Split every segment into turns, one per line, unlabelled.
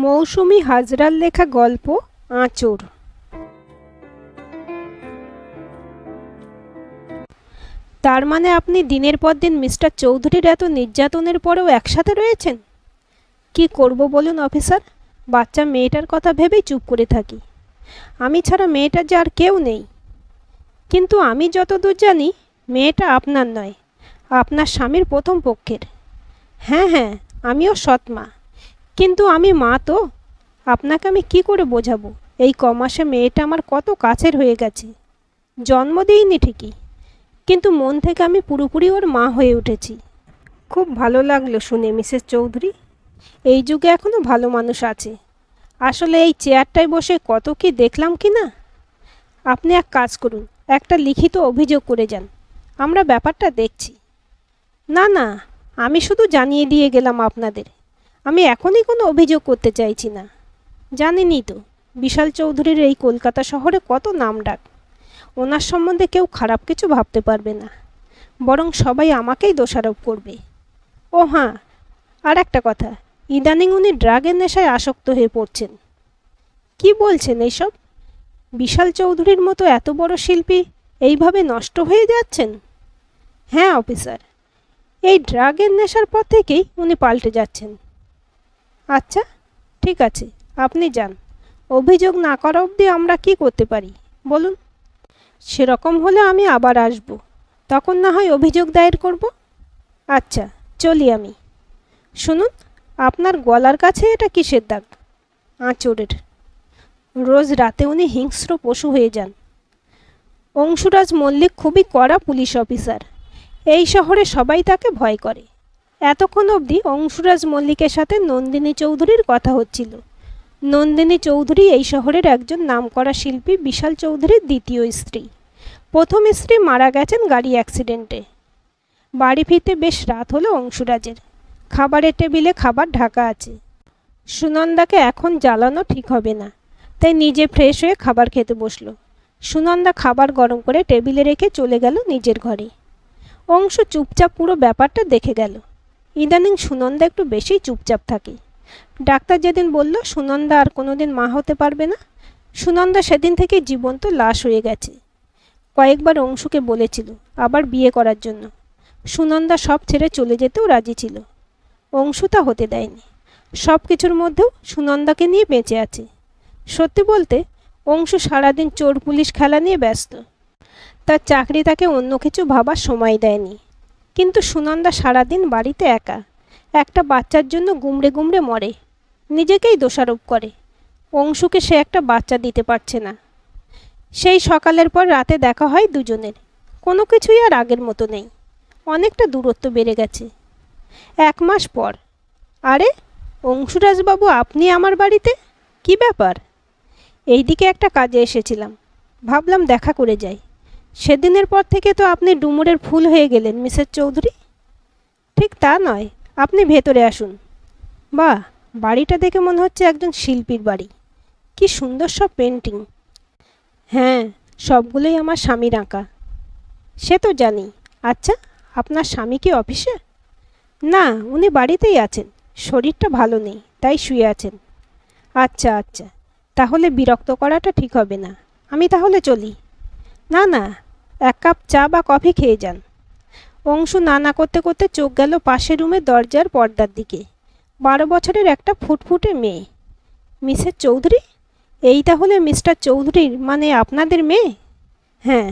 মৌসুমী হাজরার লেখা গল্প আঁচড়। তার মানে আপনি দিনের পর দিন মিস্টার চৌধুরীর এত নির্যাতনের পরেও একসাথে রয়েছেন? কি করব বলুন অফিসার, বাচ্চা মেয়েটার কথা ভেবেই চুপ করে থাকি। আমি ছাড়া মেয়েটার যে আর কেউ নেই। কিন্তু আমি যতদূর জানি মেয়েটা আপনার নয়, আপনার স্বামীর প্রথম পক্ষের। হ্যাঁ হ্যাঁ, আমিও সৎ মা, কিন্তু আমি মা তো। আপনাকে আমি কি করে বোঝাবো এই কমাসে মেয়েটা আমার কত কাছের হয়ে গেছে। জন্ম দিইনি ঠিকই, কিন্তু মন থেকে আমি পুরোপুরি ওর মা হয়ে উঠেছি। খুব ভালো লাগলো শুনে মিসেস চৌধুরী। এই যুগে এখনও ভালো মানুষ আছে। আসলে এই চেয়ারটায় বসে কত কি দেখলাম কি না। আপনি এক কাজ করুন, একটা লিখিত অভিযোগ করে যান, আমরা ব্যাপারটা দেখছি। না না, আমি শুধু জানিয়ে দিয়ে গেলাম আপনাদের। আমি এখনই কোনো অভিযোগ করতে চাইছি না। জানেনই তো বিশাল চৌধুরীর এই কলকাতা শহরে কত নামডাক। ওনার সম্বন্ধে কেউ খারাপ কিছু ভাবতে পারবে না, বরং সবাই আমাকেই দোষারোপ করবে। ও হ্যাঁ, আর একটা কথা, ইদানিং উনি ড্রাগের নেশায় আসক্ত হয়ে পড়ছেন। কি বলছেন এইসব? বিশাল চৌধুরীর মতো এত বড় শিল্পী এইভাবে নষ্ট হয়ে যাচ্ছেন? হ্যাঁ অফিসার, এই ড্রাগের নেশার পর থেকেই উনি পাল্টে যাচ্ছেন। আচ্ছা ঠিক আছে, আপনি যান। অভিযোগ না করা অবধি আমরা কি করতে পারি বলুন? সেরকম হলে আমি আবার আসব, তখন না হয় অভিযোগ দায়ের করব। আচ্ছা চলি আমি। শুনুন, আপনার গলার কাছে এটা কিসের দাগ? আঁচড়ের। রোজ রাতে উনি হিংস্র পশু হয়ে যান। অংশুরাজ মল্লিক খুবই কড়া পুলিশ অফিসার। এই শহরে সবাই তাকে ভয় করে। এতক্ষণ অবধি অংশুরাজ মল্লিকের সাথে নন্দিনী চৌধুরীর কথা হচ্ছিল। নন্দিনী চৌধুরী এই শহরের একজন নামকরা শিল্পী বিশাল চৌধুরীর দ্বিতীয় স্ত্রী। প্রথম স্ত্রী মারা গেছেন গাড়ি অ্যাক্সিডেন্টে। বাড়ি ফিরতে বেশ রাত হলো অংশুরাজের। খাবারের টেবিলে খাবার ঢাকা আছে। সুনন্দাকে এখন জ্বালানো ঠিক হবে না, তাই নিজে ফ্রেশ হয়ে খাবার খেতে বসলো। সুনন্দা খাবার গরম করে টেবিলে রেখে চলে গেল নিজের ঘরে। অংশু চুপচাপ পুরো ব্যাপারটা দেখে গেল। ইদানিং সুনন্দা একটু বেশি চুপচাপ থাকে। ডাক্তার যেদিন বলল সুনন্দা আর কোনোদিন মা হতে পারবে না, সুনন্দা সেদিন থেকে জীবন্ত লাশ হয়ে গেছে। কয়েকবার অংশুকে বলেছিল আবার বিয়ে করার জন্য। সুনন্দা সব ছেড়ে চলে যেতেও রাজি ছিল। অংশু তা হতে দেয়নি। সব কিছুর মধ্যেও সুনন্দাকে নিয়ে বেঁচে আছে। সত্যি বলতে অংশু সারাদিন চোর পুলিশ খেলা নিয়ে ব্যস্ত। তার চাকরি তাকে অন্য কিছু ভাবার সময় দেয়নি। কিন্তু সুনন্দা সারাদিন বাড়িতে একা, একটা বাচ্চার জন্য গুমড়ে গুমড়ে মরে। নিজেকেই দোষারোপ করে অংশুকে সে একটা বাচ্চা দিতে পারছে না। সেই সকালের পর রাতে দেখা হয় দুজনের। কোনো কিছুই আর আগের মতো নেই, অনেকটা দূরত্ব বেড়ে গেছে। 1 মাস পর, আরে অংশুরাজবাবু, আপনি আমার বাড়িতে? কি ব্যাপার? এইদিকে একটা কাজে এসেছিলাম, ভাবলাম দেখা করে যাই। সেদিনের পর থেকে তো আপনি ডুমুরের ফুল হয়ে গেলেন মিসেস চৌধুরী। ঠিক তা নয়, আপনি ভেতরে আসুন। বাহ, বাড়িটা দেখে মনে হচ্ছে একজন শিল্পীর বাড়ি। কি সুন্দর সব পেন্টিং। হ্যাঁ, সবগুলোই আমার স্বামীর আঁকা। সে তো জানি। আচ্ছা, আপনার স্বামী কি অফিসে? না, উনি বাড়িতেই আছেন। শরীরটা ভালো নেই, তাই শুয়ে আছেন। আচ্ছা আচ্ছা, তাহলে বিরক্ত করাটা ঠিক হবে না। আমি তাহলে চলি। না না, 1 কাপ চা বা কফি খেয়ে যান। অংশু না না করতে করতে চোখ গেল পাশের রুমের দরজার পর্দার দিকে। 12 বছরের একটা ফুটফুটে মেয়ে। মিসেস চৌধুরী? এই তাহলে মিস্টার চৌধুরীর, মানে আপনাদের মেয়ে? হ্যাঁ।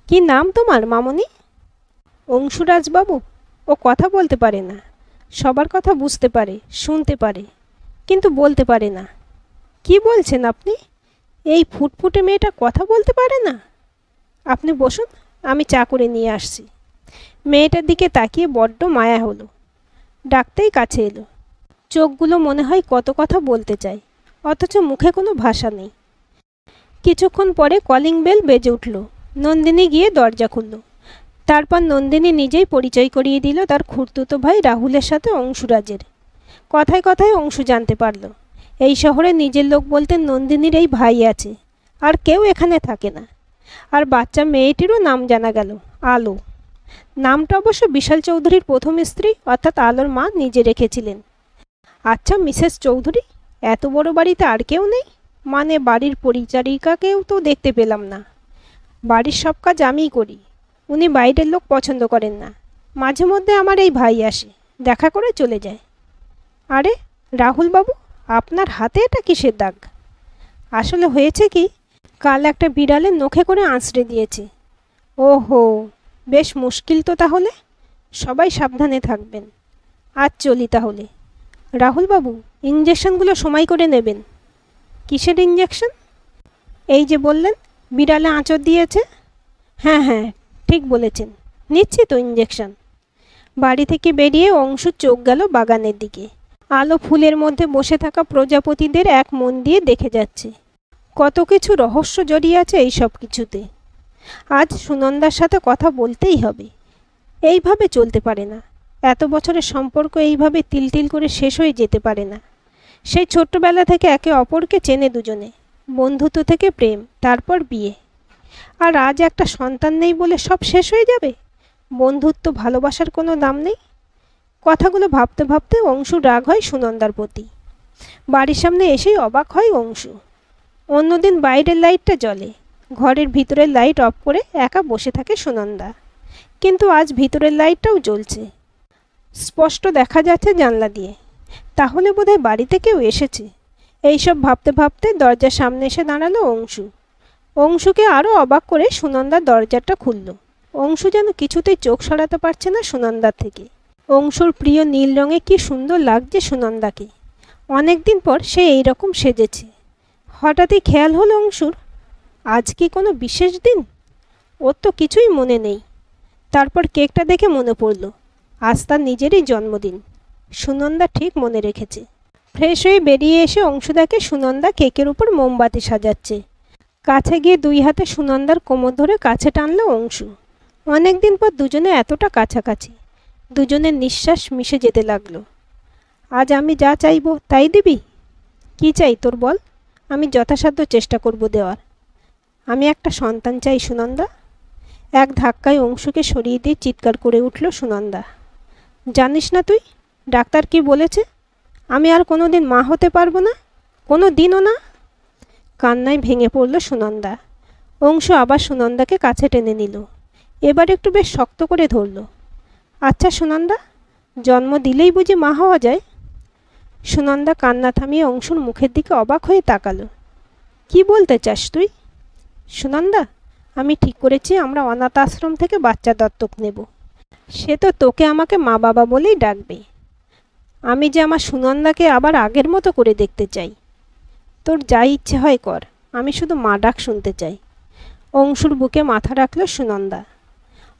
কি নাম তোমার মামনি? অংশুরাজবাবু। ও কথা বলতে পারে না। সবার কথা বুঝতে পারে, শুনতে পারে, কিন্তু বলতে পারে না। কি বলছেন আপনি? এই ফুটফুটে মেয়েটা কথা বলতে পারে না? আপনি বসুন, আমি চা করে নিয়ে আসছি। মেয়েটার দিকে তাকিয়ে বড্ড মায়া হলো। ডাকতেই কাছে এলো। চোখগুলো মনে হয় কত কথা বলতে চায়, অথচ মুখে কোনো ভাষা নেই। কিছুক্ষণ পরে কলিং বেল বেজে উঠল। নন্দিনী গিয়ে দরজা খুলল। তারপর নন্দিনী নিজেই পরিচয় করিয়ে দিল তার খুড়তুতো ভাই রাহুলের সাথে অংশুরাজের। কথায় কথায় অংশু জানতে পারল এই শহরে নিজের লোক বলতে নন্দিনীর এই ভাই আছে, আর কেউ এখানে থাকে না। আর বাচ্চা মেয়েটিরও নাম জানা গেল, আলো। নামটা অবশ্য বিশাল চৌধুরীর প্রথম স্ত্রী অর্থাৎ আলোর মা নিজে রেখেছিলেন। আচ্ছা মিসেস চৌধুরী, এত বড় বাড়িতে আর কেউ নেই? মানে বাড়ির পরিচারিকাকেও তো দেখতে পেলাম না। বাড়ির সব কাজ আমিই করি। উনি বাইরের লোক পছন্দ করেন না। মাঝে মধ্যে আমার এই ভাই আসে, দেখা করে চলে যায়। আরে রাহুল বাবু, আপনার হাতে এটা কিসের দাগ? আসলে হয়েছে কি, কাল একটা বিড়ালের নখে করে আঁচড়ে দিয়েছে। ওহো, বেশ মুশকিল তো তাহলে। সবাই সাবধানে থাকবেন। আজ চলি তাহলে। রাহুল বাবু, ইঞ্জেকশনগুলো সময় করে নেবেন। কিসের ইঞ্জেকশন? এই যে বললেন বিড়ালে আঁচড় দিয়েছে। হ্যাঁ হ্যাঁ, ঠিক বলেছেন, নিচ্ছি তো ইঞ্জেকশন। বাড়ি থেকে বেরিয়ে অংশু চোখ গেল বাগানের দিকে। আলো ফুলের মধ্যে বসে থাকা প্রজাপতিদের এক মন দিয়ে দেখে যাচ্ছে। কত কিছু রহস্য জড়িয়ে আছে এই সব কিছুতে। আজ সুনন্দার সাথে কথা বলতেই হবে। এইভাবে চলতে পারে না। এত বছরের সম্পর্ক এইভাবে তিল তিল করে শেষ হয়ে যেতে পারে না। সেই ছোট্টবেলা থেকে একে অপরকে চেনে দুজনে। বন্ধুত্ব থেকে প্রেম, তারপর বিয়ে। আর আজ একটা সন্তান নেই বলে সব শেষ হয়ে যাবে? বন্ধুত্ব, ভালোবাসার কোনো দাম নেই? কথাগুলো ভাবতে ভাবতে অংশুর রাগ হয় সুনন্দার প্রতি। বাড়ির সামনে এসেই অবাক হয় অংশু। অন্যদিন বাইরের লাইটটা জ্বলে, ঘরের ভিতরের লাইট অফ করে একা বসে থাকে সুনন্দা। কিন্তু আজ ভিতরের লাইটটাও জ্বলছে, স্পষ্ট দেখা যাচ্ছে জানলা দিয়ে। তাহলে বোধহয় বাড়িতে কেউ এসেছে। এইসব ভাবতে ভাবতে দরজার সামনে এসে দাঁড়ালো অংশু। অংশুকে আরও অবাক করে সুনন্দা দরজাটা খুলল। অংশু যেন কিছুতেই চোখ সরাতে পারছে না সুনন্দার থেকে। অংশুর প্রিয় নীল রঙে কি সুন্দর লাগছে সুনন্দাকে। অনেক দিন পর সে এইরকম সেজেছে। হঠাৎই খেয়াল হলো অংশুর, আজ কি কোনো বিশেষ দিন? ওর তো কিছুই মনে নেই। তারপর কেকটা দেখে মনে পড়ল, আজ তার নিজেরই জন্মদিন। সুনন্দা ঠিক মনে রেখেছে। ফ্রেশ হয়ে বেরিয়ে এসে অংশু দেখে সুনন্দা কেকের উপর মোমবাতি সাজাচ্ছে। কাছে গিয়ে দুই হাতে সুনন্দার কোমর ধরে কাছে টানলো অংশু। অনেক দিন পর দুজনে এতটা কাছাকাছি। দুজনের নিঃশ্বাস মিশে যেতে লাগলো। আজ আমি যা চাইব তাই দিবি? কি চাই তোর বল, আমি যথাসাধ্য চেষ্টা করব দেওয়ার। আমি একটা সন্তান চাই সুনন্দা। এক ধাক্কায় অংশুকে সরিয়ে দিয়ে চিৎকার করে উঠল সুনন্দা। জানিস না তুই ডাক্তার কি বলেছে? আমি আর কোনো দিন মা হতে পারবো না, কোনো দিনও না। কান্নায় ভেঙে পড়ল সুনন্দা। অংশু আবার সুনন্দাকে কাছে টেনে নিল। এবার একটু বেশ শক্ত করে ধরল। আচ্ছা সুনন্দা, জন্ম দিলেই বুঝি মা হওয়া যায়? সুনন্দা কান্না থামিয়ে অংশুর মুখের দিকে অবাক হয়ে তাকালো। কি বলতে চাস তুই? সুনন্দা, আমি ঠিক করেছি আমরা অনাথ আশ্রম থেকে বাচ্চা দত্তক নেব। সে তো তোকে আমাকে মা বাবা বলেই ডাকবে। আমি যে আমার সুনন্দাকে আবার আগের মতো করে দেখতে চাই। তোর যা ইচ্ছে হয় কর, আমি শুধু মা ডাক শুনতে চাই। অংশুর বুকে মাথা রাখল সুনন্দা।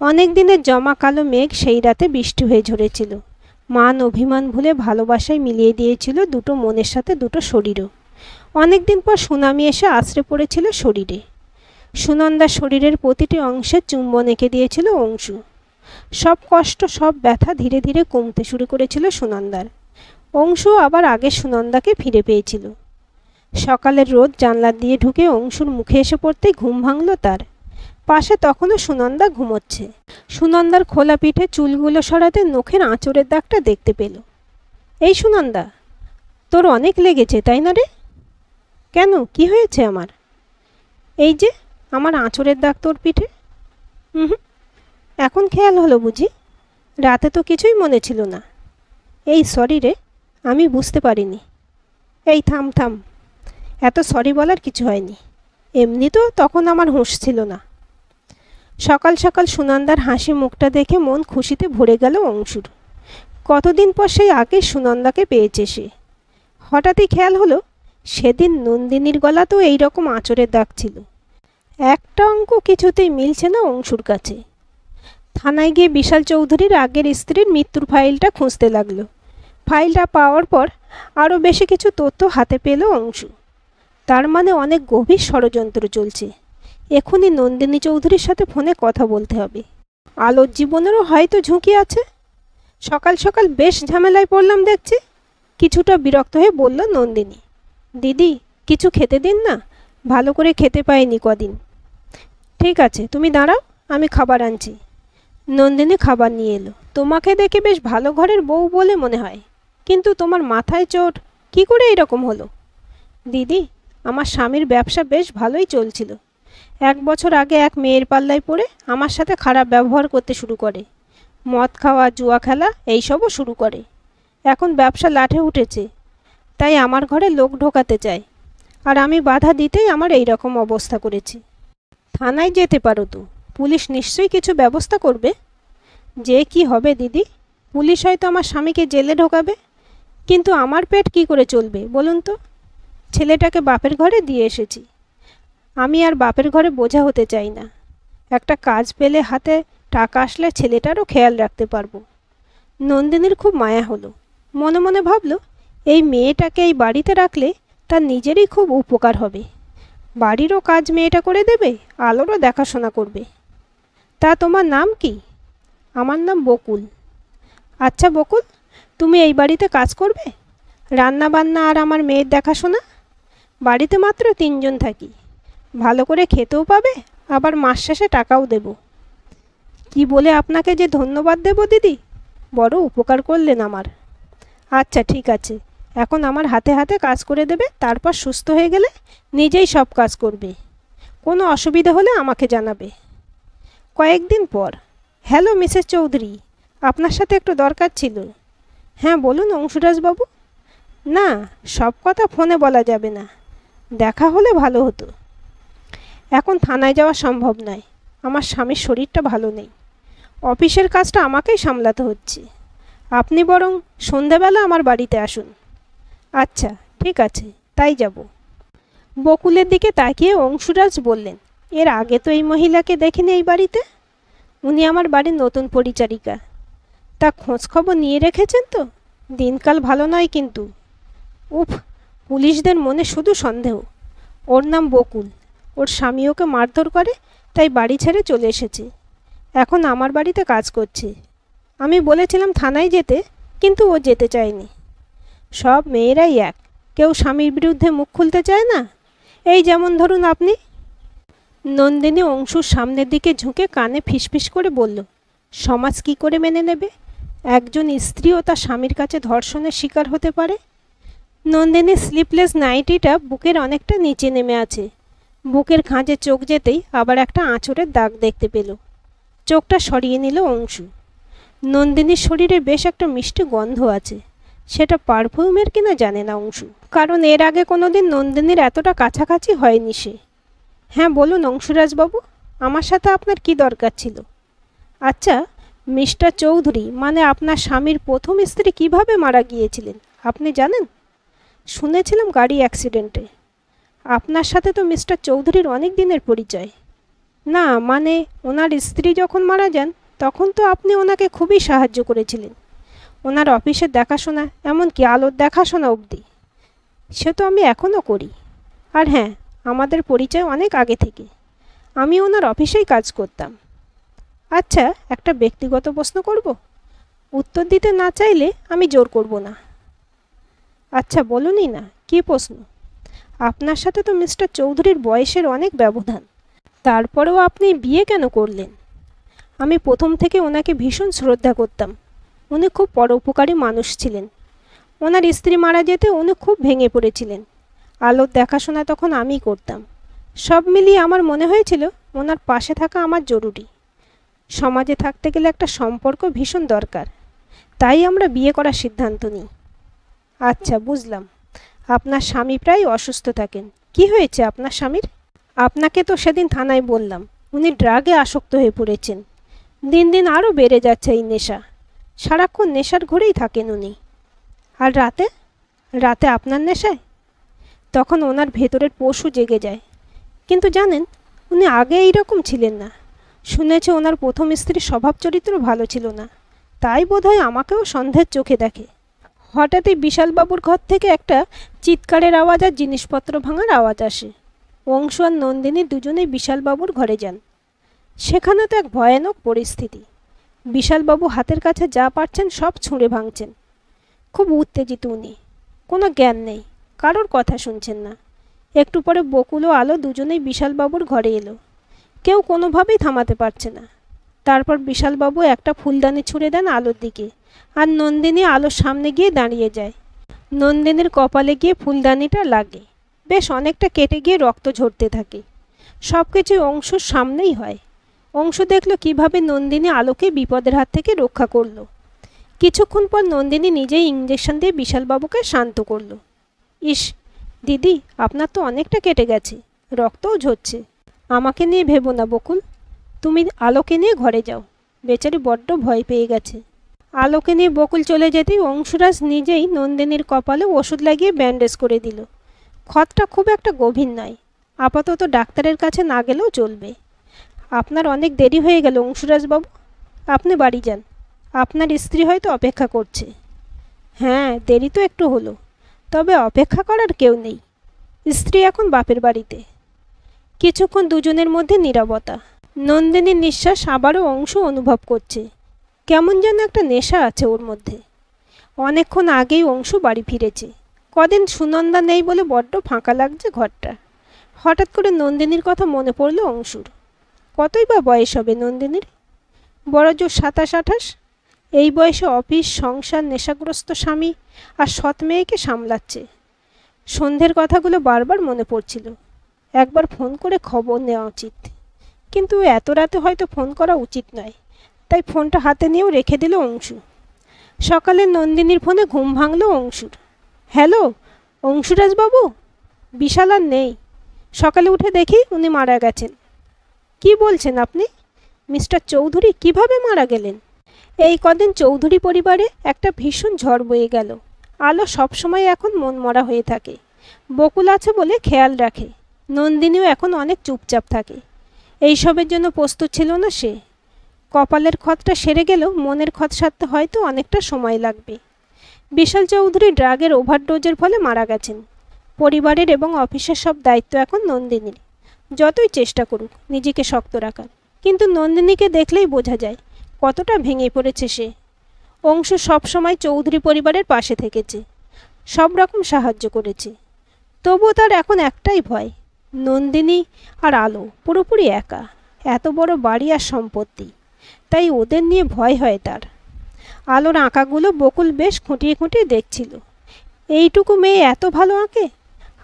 অনেক দিনের জমা কালো মেঘ সেই রাতে বৃষ্টি হয়ে ঝরেছিল। মান অভিমান ভুলে ভালোবাসায় মিলিয়ে দিয়েছিল দুটো মনের সাথে দুটো শরীরও। অনেক দিন পর সুনামি এসে আছড়ে পড়েছিল শরীরে। সুনন্দার শরীরের প্রতিটি অংশে চুম্বন এঁকে দিয়েছিল অংশু। সব কষ্ট, সব ব্যথা ধীরে ধীরে কমতে শুরু করেছিল সুনন্দার। অংশু আবার আগের সুনন্দাকে ফিরে পেয়েছিল। সকালের রোদ জানলা দিয়ে ঢুকে অংশুর মুখে এসে পড়তেই ঘুম ভাঙল তার। পাশে তখনও সুনন্দা ঘুমোচ্ছে। সুনন্দার খোলা পিঠে চুলগুলো সরাতে নখের আঁচড়ের দাগটা দেখতে পেল। এই সুনন্দা, তোর অনেক লেগেছে তাই না রে? কেন, কি হয়েছে আমার? এই যে আমার আঁচড়ের দাগ তোর পিঠে। হুম, এখন খেয়াল হলো বুঝি? রাতে তো কিছুই মনে ছিল না। এই সরি রে, আমি বুঝতে পারিনি। এই থাম থাম, এত সরি বলার কিছু হয়নি। এমনি তো তখন আমার হুঁশ ছিল না। সকাল সকাল সুনন্দার হাসি মুখটা দেখে মন খুশিতে ভরে গেল অংশুর। কতদিন পর সেই আগে সুনন্দাকে পেয়েছে সে। হঠাৎই খেয়াল হলো, সেদিন নন্দিনীর গলাতেও এইরকম আঁচড়ের দাগ ছিল। একটা অঙ্ক কিছুতেই মিলছে না অংশুর কাছে। থানায় গিয়ে বিশাল চৌধুরীর আগের স্ত্রীর মৃত্যুর ফাইলটা খুঁজতে লাগলো। ফাইলটা পাওয়ার পর আরও বেশি কিছু তথ্য হাতে পেল অংশু। তার মানে অনেক গভীর ষড়যন্ত্র চলছে। এখনই নন্দিনী চৌধুরীর সাথে ফোনে কথা বলতে হবে। আলোর জীবনেরও হয়তো ঝুঁকি আছে। সকাল সকাল বেশ ঝামেলায় পড়লাম দেখছি। কিছুটা বিরক্ত হয়ে বলল নন্দিনী। দিদি, কিছু খেতে দিন না, ভালো করে খেতে পাইনি কদিন। ঠিক আছে, তুমি দাঁড়াও, আমি খাবার আনছি। নন্দিনী খাবার নিয়ে এলো। তোমাকে দেখে বেশ ভালো ঘরের বউ বলে মনে হয়, কিন্তু তোমার মাথায় চোট। কি করে এরকম হলো? দিদি, আমার স্বামীর ব্যবসা বেশ ভালোই চলছিল। 1 বছর আগে এক মেয়ের পাল্লায় পড়ে আমার সাথে খারাপ ব্যবহার করতে শুরু করে। মদ খাওয়া, জুয়া খেলা এইসবও শুরু করে। এখন ব্যবসা লাঠে উঠেছে, তাই আমার ঘরে লোক ঢোকাতে চায়, আর আমি বাধা দিতেই আমার এই রকম অবস্থা করেছি। থানায় যেতে পারো তো, পুলিশ নিশ্চয়ই কিছু ব্যবস্থা করবে। যে কি হবে দিদি, পুলিশ হয়তো আমার স্বামীকে জেলে ঢোকাবে, কিন্তু আমার পেট কি করে চলবে বলুন তো? ছেলেটাকে বাপের ঘরে দিয়ে এসেছি, আমি আর বাপের ঘরে বোঝা হতে চাই না। একটা কাজ পেলে হাতে টাকা আসলে ছেলেটারও খেয়াল রাখতে পারবো। নন্দিনীর খুব মায়া হলো, মনে মনে ভাবল এই মেয়েটাকে এই বাড়িতে রাখলে তার নিজেরই খুব উপকার হবে। বাড়িরও কাজ মেয়েটা করে দেবে, আলোরও দেখাশোনা করবে। তা তোমার নাম কি? আমার নাম বকুল। আচ্ছা বকুল, তুমি এই বাড়িতে কাজ করবে, রান্না বান্না আর আমার মেয়ের দেখাশোনা? বাড়িতে মাত্র 3 জন থাকি, ভালো করে খেতেও পাবে, আবার মাস শেষে টাকাও দেব। কি বলে আপনাকে যে ধন্যবাদ দেব দিদি, বড় উপকার করলেন আমার। আচ্ছা ঠিক আছে, এখন আমার হাতে হাতে কাজ করে দেবে, তারপর সুস্থ হয়ে গেলে নিজেই সব কাজ করবে। কোনো অসুবিধা হলে আমাকে জানাবে। কয়েকদিন পর। হ্যালো মিসেস চৌধুরী, আপনার সাথে একটু দরকার ছিল। হ্যাঁ বলুন অংশুরাজবাবু। না, সব কথা ফোনে বলা যাবে না, দেখা হলে ভালো হতো। এখন থানায় যাওয়া সম্ভব নয়, আমার স্বামীর শরীরটা ভালো নেই, অফিসের কাজটা আমাকেই সামলাতে হচ্ছে। আপনি বরং সন্ধেবেলা আমার বাড়িতে আসুন। আচ্ছা ঠিক আছে, তাই যাব। বকুলের দিকে তাকিয়ে অংশুরাজ বললেন, এর আগে তো এই মহিলাকে দেখিনি এই বাড়িতে। উনি আমার বাড়ির নতুন পরিচারিকা। তা খোঁজখবর নিয়ে রেখেছেন তো? দিনকাল ভালো নয় কিন্তু। উফ, পুলিশদের মনে শুধু সন্দেহ। ওর নাম বকুল, ওর স্বামী ওকে মারধর করে, তাই বাড়ি ছেড়ে চলে এসেছে। এখন আমার বাড়িতে কাজ করছে। আমি বলেছিলাম থানায় যেতে, কিন্তু ও যেতে চায়নি। সব মেয়েরাই এক, কেউ স্বামীর বিরুদ্ধে মুখ খুলতে চায় না। এই যেমন ধরুন আপনি। নন্দিনী অংশুর সামনের দিকে ঝুঁকে কানে ফিসফিস করে বলল, সমাজ কি করে মেনে নেবে একজন স্ত্রীও তার স্বামীর কাছে ধর্ষণের শিকার হতে পারে? নন্দিনীর স্লিপলেস নাইটিটা বুকের অনেকটা নিচে নেমে আছে। বুকের খাঁজে চোখ যেতেই আবার একটা আঁচড়ের দাগ দেখতে পেল। চোখটা সরিয়ে নিল অংশু। নন্দিনীর শরীরে বেশ একটা মিষ্টি গন্ধ আছে, সেটা পারফিউমের কিনা জানে না অংশু, কারণ এর আগে কোনোদিন নন্দিনীর এতটা কাছাকাছি হয়নি সে। হ্যাঁ বলুন অংশুরাজবাবু, আমার সাথে আপনার কি দরকার ছিল? আচ্ছা, মিস্টার চৌধুরী মানে আপনার স্বামীর প্রথম স্ত্রী কিভাবে মারা গিয়েছিলেন আপনি জানেন? শুনেছিলাম গাড়ি অ্যাক্সিডেন্টে। আপনার সাথে তো মিস্টার চৌধুরীর অনেক দিনের পরিচয়। না মানে, ওনার স্ত্রী যখন মারা যান তখন তো আপনি ওনাকে খুবই সাহায্য করেছিলেন, ওনার অফিসের দেখাশোনা, এমনকি আলোর দেখাশোনা অবধি। সে তো আমি এখনও করি। আর হ্যাঁ, আমাদের পরিচয় অনেক আগে থেকে, আমি ওনার অফিসেই কাজ করতাম। আচ্ছা, একটা ব্যক্তিগত প্রশ্ন করব? উত্তর দিতে না চাইলে আমি জোর করব না। আচ্ছা বলুনই না, কী প্রশ্ন? আপনার সাথে তো মিস্টার চৌধুরীর বয়সের অনেক ব্যবধান, তারপরেও আপনি বিয়ে কেন করলেন? আমি প্রথম থেকে ওনাকে ভীষণ শ্রদ্ধা করতাম। উনি খুব পরোপকারী মানুষ ছিলেন। ওনার স্ত্রী মারা যেতে উনি খুব ভেঙে পড়েছিলেন। আলোর দেখাশোনা তখন আমিই করতাম। সব মিলিয়ে আমার মনে হয়েছিল ওনার পাশে থাকা আমার জরুরি। সমাজে থাকতে গেলে একটা সম্পর্ক ভীষণ দরকার, তাই আমরা বিয়ে করার সিদ্ধান্ত নিই। আচ্ছা বুঝলাম। আপনার স্বামী প্রায় অসুস্থ থাকেন, কি হয়েছে আপনার স্বামীর? আপনাকে তো সেদিন থানায় বললাম, উনি ড্রাগে আসক্ত হয়ে পড়েছেন। দিন দিন আরও বেড়ে যাচ্ছে এই নেশা, সারাক্ষণ নেশার ঘরেই থাকেন উনি। আর রাতে? রাতে আপনার নেশায়? তখন ওনার ভেতরের পশু জেগে যায়। কিন্তু জানেন, উনি আগে এইরকম ছিলেন না। শুনেছি ওনার প্রথম স্ত্রীর স্বভাব চরিত্র ভালো ছিল না, তাই বোধহয় আমাকেও সন্দেহের চোখে দেখে। হঠাৎই বিশালবাবুর ঘর থেকে একটা চিৎকারের আওয়াজ আর জিনিসপত্র ভাঙার আওয়াজ আসে। অংশু আর নন্দিনী দুজনেই বিশালবাবুর ঘরে যান। সেখানে তো এক ভয়ানক পরিস্থিতি। বিশালবাবু হাতের কাছে যা পারছেন সব ছুঁড়ে ভাঙছেন। খুব উত্তেজিত উনি, কোনো জ্ঞান নেই, কারোর কথা শুনছেন না। একটু পরে বকুল ও আলো দুজনেই বিশালবাবুর ঘরে এলো। কেউ কোনোভাবেই থামাতে পারছে না। তারপর বিশালবাবু একটা ফুলদানি ছুঁড়ে দেন আলোর দিকে, আর নন্দিনী আলোর সামনে গিয়ে দাঁড়িয়ে যায়। নন্দিনীর কপালে গিয়ে ফুলদানিটা লাগে, বেশ অনেকটা কেটে গিয়ে রক্ত ঝরতে থাকে। সব কিছুই অংশুর সামনেই হয়। অংশু দেখল কিভাবে নন্দিনী আলোকে বিপদের হাত থেকে রক্ষা করলো। কিছুক্ষণ পর নন্দিনী নিজেই ইঞ্জেকশন দিয়ে বিশালবাবুকে শান্ত করলো। ইস দিদি, আপনার তো অনেকটা কেটে গেছে, রক্তও ঝরছে। আমাকে নিয়ে ভেবো না বকুল, তুমি আলোকে নিয়ে ঘরে যাও, বেচারি বড্ড ভয় পেয়ে গেছে। আলোকে নিয়ে বকুল চলে যেতেই অংশুরাজ নিজেই নন্দিনীর কপালে ওষুধ লাগিয়ে ব্যান্ডেজ করে দিল। ক্ষতটা খুব একটা গভীর নয়, আপাতত ডাক্তারের কাছে না গেলেও চলবে। আপনার অনেক দেরি হয়ে গেল অংশুরাজবাবু, আপনি বাড়ি যান, আপনার স্ত্রী হয়তো অপেক্ষা করছে। হ্যাঁ, দেরি তো একটু হলো, তবে অপেক্ষা করার কেউ নেই, স্ত্রী এখন বাপের বাড়িতে। কিছুক্ষণ দুজনের মধ্যে নীরবতা। নন্দিনীর নিঃশ্বাস আবারও অংশু অনুভব করছে, কেমন যেন একটা নেশা আছে ওর মধ্যে। অনেকক্ষণ আগেই অংশু বাড়ি ফিরেছে। কদিন সুনন্দা নেই বলে বড্ড ফাঁকা লাগছে ঘরটা। হঠাৎ করে নন্দিনীর কথা মনে পড়ল অংশুর। কতই বা বয়স হবে নন্দিনীর? বড় জোর 27-28। এই বয়সে অফিস, সংসার, নেশাগ্রস্ত স্বামী আর সৎ মেয়েকে সামলাচ্ছে। সন্ধ্যের কথাগুলো বারবার মনে পড়ছিল। একবার ফোন করে খবর নেওয়া উচিত, কিন্তু এত রাতে হয়তো ফোন করা উচিত নয়, তাই ফোনটা হাতে নিয়েও রেখে দিল অংশু। সকালে নন্দিনীর ফোনে ঘুম ভাঙল অংশুর। হ্যালো অংশুরাজবাবু, বিশাল আর নেই, সকালে উঠে দেখি উনি মারা গেছেন। কি বলছেন আপনি? মিস্টার চৌধুরী কিভাবে মারা গেলেন? এই কদিন চৌধুরী পরিবারে একটা ভীষণ ঝড় বয়ে গেল। আলো সবসময় এখন মনমরা হয়ে থাকে। বকুল আছে বলে খেয়াল রাখে, নন্দিনীও এখন অনেক চুপচাপ থাকে। এইসবের জন্য প্রস্তুত ছিল না সে। কপালের ক্ষতটা সেরে গেলেও মনের ক্ষত সারতে হয়তো অনেকটা সময় লাগবে। বিশাল চৌধুরী ড্রাগের ওভারডোজের ফলে মারা গেছেন। পরিবারের এবং অফিসের সব দায়িত্ব এখন নন্দিনীর। যতই চেষ্টা করুক নিজেকে শক্ত রাখার, কিন্তু নন্দিনীকে দেখলেই বোঝা যায় কতটা ভেঙে পড়েছে সে। অংশু সবসময় চৌধুরী পরিবারের পাশে থেকেছে, সব রকম সাহায্য করেছে। তবুও তার এখন একটাই ভয়, নন্দিনী আর আলো পুরোপুরি একা। এত বড় বাড়ি আর সম্পত্তি, তাই ওদের নিয়ে ভয় হয় তার। আলোর আঁকাগুলো বকুল বেশ খুঁটিয়ে খুঁটিয়ে দেখছিল। এইটুকু মেয়ে এত ভালো আঁকে।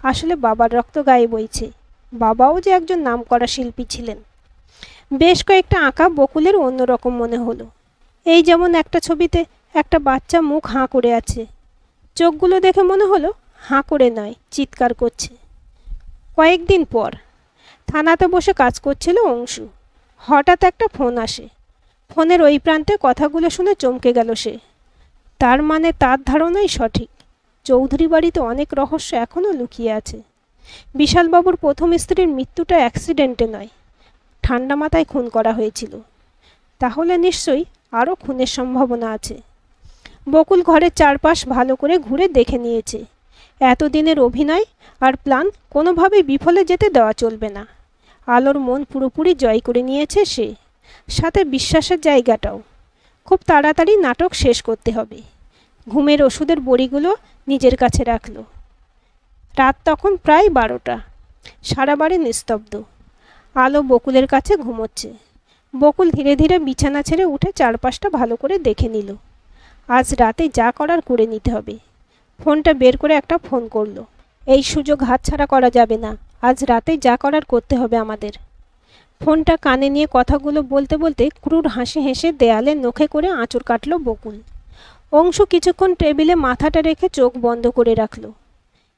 আসলে বাবার রক্ত গায়ে বইছে, বাবাও যে একজন নামকরা শিল্পী ছিলেন। বেশ কয়েকটা আঁকা বকুলের অন্যরকম মনে হলো। এই যেমন একটা ছবিতে একটা বাচ্চা মুখ হাঁ করে আছে, চোখগুলো দেখে মনে হলো হাঁ করে নয়, চিৎকার করছে। কয়েকদিন পর থানাতে বসে কাজ করছিল অংশু। হঠাৎ একটা ফোন আসে। ফোনের ওই প্রান্তে কথাগুলো শুনে চমকে গেল সে। তার মানে তার ধারণাই সঠিক, চৌধুরী বাড়িতে অনেক রহস্য এখনও লুকিয়ে আছে। বিশালবাবুর প্রথম স্ত্রীর মৃত্যুটা অ্যাক্সিডেন্টে নয়, ঠান্ডা মাথায় খুন করা হয়েছিল। তাহলে নিশ্চয়ই আরও খুনের সম্ভাবনা আছে। বকুল ঘরের চারপাশ ভালো করে ঘুরে দেখে নিয়েছে। এতদিনের অভিনয় আর প্ল্যান কোনোভাবেই বিফলে যেতে দেওয়া চলবে না। আলোর মন পুরোপুরি জয় করে নিয়েছে সে, সাথে বিশ্বাসের জায়গাটাও। খুব তাড়াতাড়ি নাটক শেষ করতে হবে। ঘুমের ওষুধের বড়িগুলো নিজের কাছে রাখল। রাত তখন প্রায় 12টা। সারা বাড়ি নিস্তব্ধ। আলো বকুলের কাছে ঘুমোচ্ছে। বকুল ধীরে ধীরে বিছানা ছেড়ে উঠে চারপাশটা ভালো করে দেখে নিল। আজ রাতে যা করার করে নিতে হবে। ফোনটা বের করে একটা ফোন করলো। এই সুযোগ হাতছাড়া করা যাবে না, আজ রাতে যা করার করতে হবে আমাদের। ফোনটা কানে নিয়ে কথাগুলো বলতে বলতে ক্রুর হাসি হেসে দেয়ালে নখে করে আঁচড় কাটল বকুল। অংশু কিছুক্ষণ টেবিলে মাথাটা রেখে চোখ বন্ধ করে রাখল।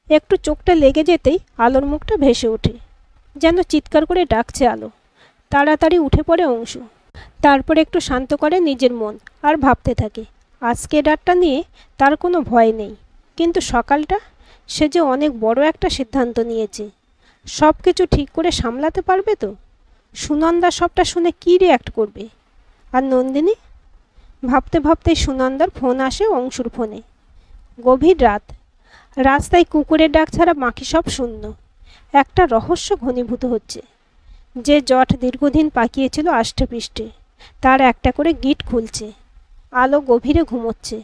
একটু চোখটা লেগে যেতেই আলোর মুখটা ভেসে ওঠে, যেন চিৎকার করে ডাকছে আলো। তাড়াতাড়ি উঠে পড়ে অংশু। তারপর একটু শান্ত করে নিজের মন আর ভাবতে থাকে আজকের রাতটা নিয়ে তার কোনো ভয় নেই, কিন্তু সকালটা, সে যে অনেক বড় একটা সিদ্ধান্ত নিয়েছে। সব কিছু ঠিক করে সামলাতে পারবে তো? সুনন্দা সবটা শুনে কী রিয়্যাক্ট করবে? আর নন্দিনী? ভাবতে ভাবতেই সুনন্দার ফোন আসে অংশুর ফোনে। গভীর রাত, রাস্তায় কুকুরের ডাক ছাড়া বাকি সব শূন্য। একটা রহস্য ঘনীভূত হচ্ছে। যে জট দীর্ঘদিন পাকিয়েছিল আষ্টেপৃষ্ঠে, তার একটা করে গিট খুলছে। আলো গভীরে ঘুমোচ্ছে।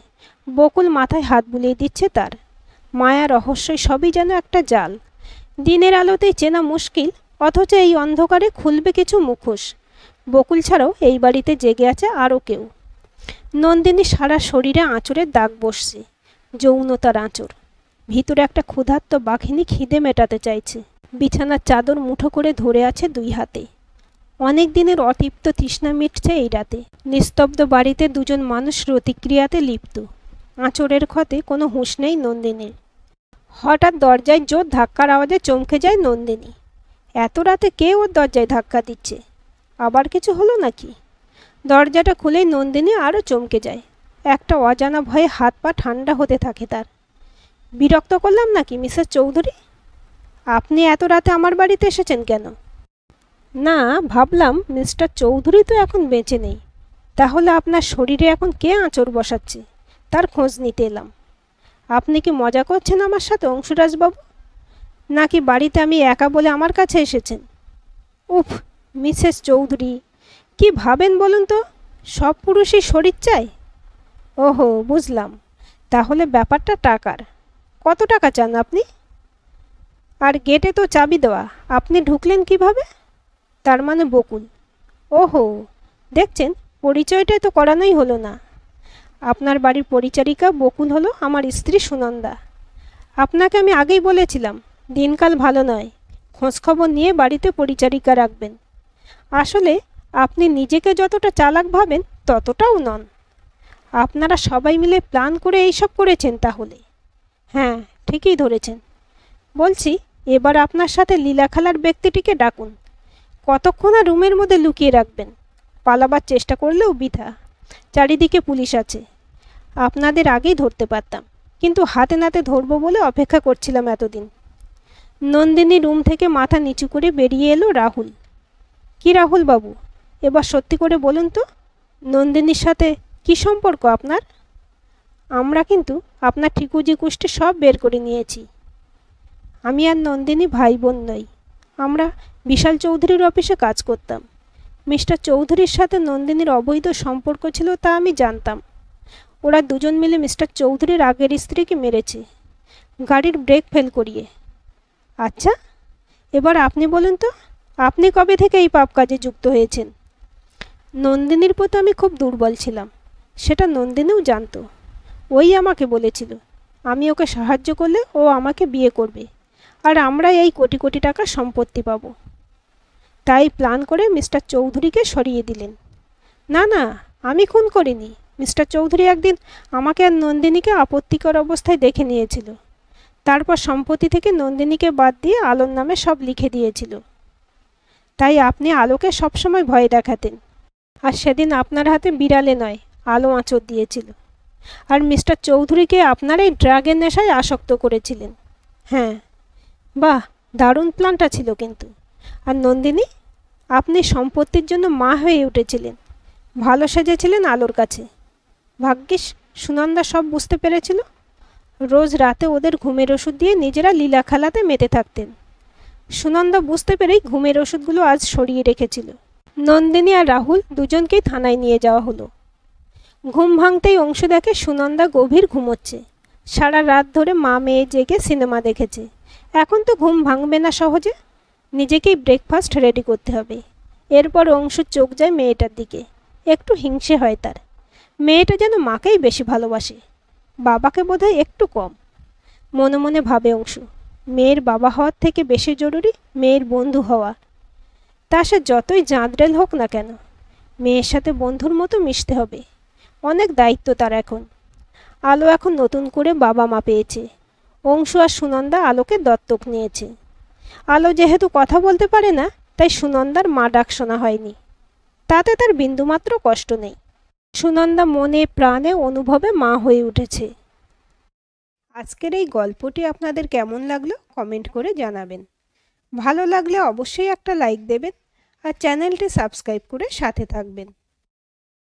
বকুল মাথায় হাত বুলিয়ে দিচ্ছে তার। মায়া রহস্যই সবই যেন একটা জাল। দিনের আলোতেই চেনা মুশকিল, অথচ এই অন্ধকারে খুলবে কিছু মুখোশ। বকুল ছাড়াও এই বাড়িতে জেগে আছে আরও কেউ। নন্দিনী সারা শরীরে আঁচড়ের দাগ বসছে, যৌনতার আঁচড়। ভিতরে একটা ক্ষুধার্ত বাঘিনী খিদে মেটাতে চাইছে। বিছানার চাদর মুঠো করে ধরে আছে দুই হাতে। অনেক দিনের অতৃপ্ত তৃষ্ণা মিটছে এই রাতে। নিস্তব্ধ বাড়িতে দুজন মানুষ প্রতিক্রিয়াতে লিপ্ত। আঁচড়ের ক্ষতে কোনো হুঁশ নেই নন্দিনীর। হঠাৎ দরজায় জোর ধাক্কার আওয়াজে চমকে যায় নন্দিনী। এত রাতে কে ওর দরজায় ধাক্কা দিচ্ছে? আবার কিছু হলো নাকি? দরজাটা খুলেই নন্দিনী আরও চমকে যায়। একটা অজানা ভয়ে হাত পা ঠান্ডা হতে থাকে তার। বিরক্ত করলাম নাকি মিসেস চৌধুরী? আপনি এত রাতে আমার বাড়িতে এসেছেন কেন? না, ভাবলাম মিস্টার চৌধুরী তো এখন বেঁচে নেই, তাহলে আপনার শরীরে এখন কে আঁচড় বসাচ্ছে তার খোঁজ নিতে এলাম। আপনি কি মজা করছেন আমার সাথে অংশুরাজবাবু? নাকি বাড়িতে আমি একা বলে আমার কাছে এসেছেন? উফ, মিসেস চৌধুরী কি ভাবেন বলুন তো? সব পুরুষই শরীর চায়? ওহো, বুঝলাম। তাহলে ব্যাপারটা টাকার। কত টাকা চান আপনি? আর গেটে তো চাবি দেওয়া, আপনি ঢুকলেন কিভাবে? তার মানে বকুল। ওহো, দেখছেন পরিচয়টাই তো করানোই হলো না। আপনার বাড়ির পরিচারিকা বকুল হলো আমার স্ত্রী সুনন্দা। আপনাকে আমি আগেই বলেছিলাম দিনকাল ভালো নয়, খোঁজখবর নিয়ে বাড়িতে পরিচারিকা রাখবেন। আসলে আপনি নিজেকে যতটা চালাক ভাবেন ততটাও নন। আপনারা সবাই মিলে প্ল্যান করে এইসব করেছেন তাহলে? হ্যাঁ, ঠিকই ধরেছেন। বলছি, এবার আপনার সাথে লীলা খেলার ব্যক্তিটিকে ডাকুন। কতক্ষণ আর রুমের মধ্যে লুকিয়ে রাখবেন? পালাবার চেষ্টা করলেও বৃথা। চারিদিকে পুলিশ আছে। আপনাদের আগেই ধরতে পারতাম, কিন্তু হাতে নাতে ধরবো বলে অপেক্ষা করছিলাম এতদিন। নন্দিনী রুম থেকে মাথা নিচু করে বেরিয়ে এলো রাহুল। কি রাহুল বাবু, এবার সত্যি করে বলুন তো, নন্দিনীর সাথে কি সম্পর্ক আপনার? আমরা কিন্তু আপনার ঠিকুজি কুষ্টি সব বের করে নিয়েছি। আমি আর নন্দিনী ভাই বোন নই। আমরা বিশাল চৌধুরীর অফিসে কাজ করতাম। মিস্টার চৌধুরীর সাথে নন্দিনীর অবৈধ সম্পর্ক ছিল তা আমি জানতাম। ওরা দুজন মিলে মিস্টার চৌধুরীর আগের স্ত্রীকে মেরেছে, গাড়ির ব্রেক ফেল করিয়ে। আচ্ছা, এবার আপনি বলুন তো, আপনি কবে থেকে এই পাপ কাজে যুক্ত হয়েছেন? নন্দিনীর প্রতি আমি খুব দুর্বল ছিলাম, সেটা নন্দিনীও জানতো। ওই আমাকে বলেছিল আমি ওকে সাহায্য করলে ও আমাকে বিয়ে করবে, আর আমরা এই কোটি কোটি টাকা সম্পত্তি পাব। তাই প্ল্যান করে মিস্টার চৌধুরীকে সরিয়ে দিলেন। না না, আমি খুন করিনি। মিস্টার চৌধুরী একদিন আমাকে আর নন্দিনীকে আপত্তিকর অবস্থায় দেখে নিয়েছিল। তারপর সম্পত্তি থেকে নন্দিনীকে বাদ দিয়ে আলোর নামে সব লিখে দিয়েছিল। তাই আপনি আলোকে সবসময় ভয় দেখাতেন। আর সেদিন আপনার হাতে বিড়ালে নয়, আলো আঁচড় দিয়েছিল। আর মিস্টার চৌধুরীকে আপনারাই ড্রাগের নেশায় আসক্ত করেছিলেন। হ্যাঁ, বাহ, দারুণ প্ল্যানটা ছিল কিন্তু। আর নন্দিনী, আপনি সম্পত্তির জন্য মা হয়ে উঠেছিলেন, ভালো সেজেছিলেন আলোর কাছে। ভাগ্যিস সুনন্দা সব বুঝতে পেরেছিল। রোজ রাতে ওদের ঘুমের ওষুধ দিয়ে নিজেরা লীলা খেলাতে মেতে থাকতেন। সুনন্দা বুঝতে পেরেই ঘুমের ওষুধগুলো আজ সরিয়ে রেখেছিল। নন্দিনী আর রাহুল দুজনকেই থানায় নিয়ে যাওয়া হলো। ঘুম ভাঙতেই অংশু দেখে সুনন্দা গভীর ঘুমোচ্ছে। সারা রাত ধরে মা মেয়ে জেগে সিনেমা দেখেছে। এখন তো ঘুম ভাঙবে না সহজে। নিজেকেই ব্রেকফাস্ট রেডি করতে হবে। এরপর অংশুর চোখ যায় মেয়েটার দিকে। একটু হিংসে হয় তার। মেয়েটা যেন মাকেই বেশি ভালোবাসে, বাবাকে বোধহয় একটু কম। মনে মনে ভাবে অংশু, মেয়ের বাবা হওয়ার থেকে বেশি জরুরি মেয়ের বন্ধু হওয়া। তা সে যতই জাঁদরেল হোক না কেন, মেয়ের সাথে বন্ধুর মতো মিশতে হবে। অনেক দায়িত্ব তার এখন। আলো এখন নতুন করে বাবা মা পেয়েছে। অংশু আর সুনন্দা আলোকে দত্তক নিয়েছে। আলো যেহেতু কথা বলতে পারে না, তাই সুনন্দার মা ডাক শোনা হয়নি। তাতে তার বিন্দুমাত্র কষ্ট নেই। সুনন্দা মনে প্রাণে অনুভবে মা হয়ে উঠেছে। আজকের এই গল্পটি আপনাদের কেমন লাগলো কমেন্ট করে জানাবেন। ভালো লাগলে অবশ্যই একটা লাইক দেবেন আর চ্যানেলটি সাবস্ক্রাইব করে সাথে থাকবেন।